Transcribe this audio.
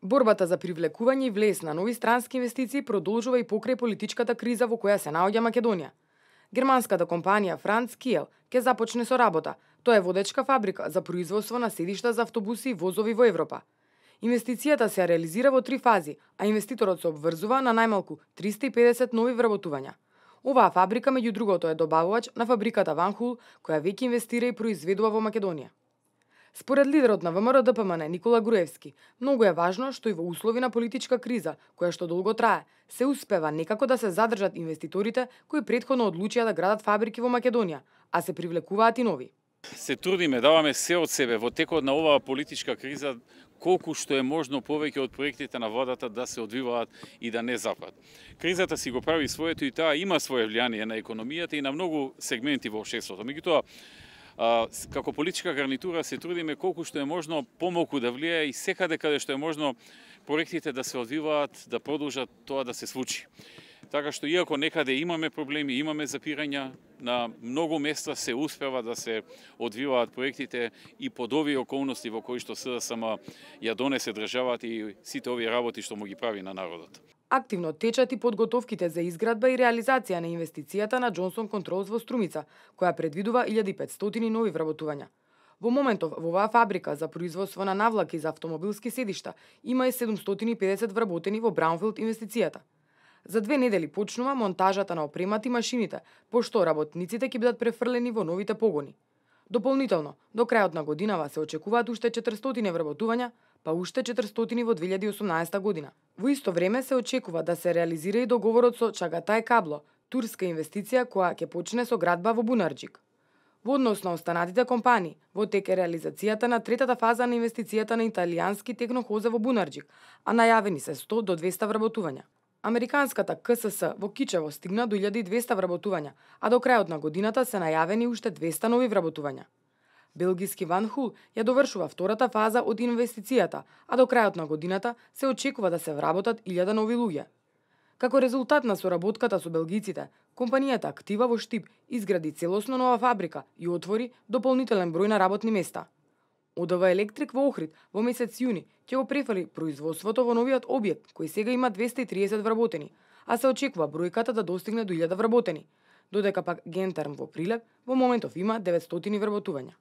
Борбата за привлекување и влез на нови странски инвестиции продолжува и покрај политичката криза во која се наоѓа Македонија. Германската компанија Франц Киел ќе започне со работа. Тоа е водечка фабрика за производство на седишта за автобуси и возови во Европа. Инвестицијата се реализира во 3 фази, а инвеститорот се обврзува на најмалку 350 нови вработувања. Оваа фабрика меѓу другото е добавувач на фабриката Ван Хул, која веќе инвестира и произведува во Македонија. Според лидерот на ВМРО-ДПМН Никола Груевски, многу е важно што и во услови на политичка криза, која што долго трае, се успева некако да се задржат инвеститорите кои претходно одлучија да градат фабрики во Македонија, а се привлекуваат и нови. Се трудиме, даваме се од себе во текот на оваа политичка криза, колку што е можно повеќе од проектите на владата да се одвиваат и да не запад. Кризата си го прави своето и таа има свое влијание на економијата и на многу сегменти во општеството. Меѓутоа, како политичка гарнитура се трудиме колку што е можно помалку да влијае и секаде каде што е можно проектите да се одвиваат, да продолжат тоа да се случи. Така што иако некаде имаме проблеми, имаме запирања, на многу места се успева да се одвиваат проектите и под овие околности во кои што СДСМ ја донесе државата и сите овие работи што му ги прави на народот. Активно течат и подготовките за изградба и реализација на инвестицијата на Джонсон Контролс во Струмица, која предвидува 1500 нови вработувања. Во моментов во оваа фабрика за производство на навлаки за автомобилски седишта има и 750 вработени во Браунфилд инвестицијата. За 2 недели почнува монтажата на опремата и машините, пошто работниците ќе бидат префрлени во новите погони. Дополнително, до крајот на годинава се очекуваат уште 400 вработувања, па уште 400 во 2018 година. Во исто време се очекува да се реализира и договорот со Чагатай Кабло, турска инвестиција која ќе почне со градба во Бунарџик. Во однос на останатите компании, во тек е реализацијата на третата фаза на инвестицијата на италијански технохозе во Бунарџик, а најавени се 100 до 200 вработувања. Американската КСС во Кичево стигна до 1200 вработувања, а до крајот на годината се најавени уште 200 нови вработувања. Белгиски Ван Хул ја довршува втората фаза од инвестицијата, а до крајот на годината се очекува да се вработат 1000 нови луѓе. Како резултат на соработката со белгиците, компанијата Актива во Штип изгради целосно нова фабрика и отвори дополнителен број на работни места. ОДВ Електрик во Охрид во месец јуни ќе го префали производството во новиот објект, кој сега има 230 вработени, а се очекува бројката да достигне до 1000 вработени, додека пак Гентерм во Прилеп во моментов има 900 вработувања.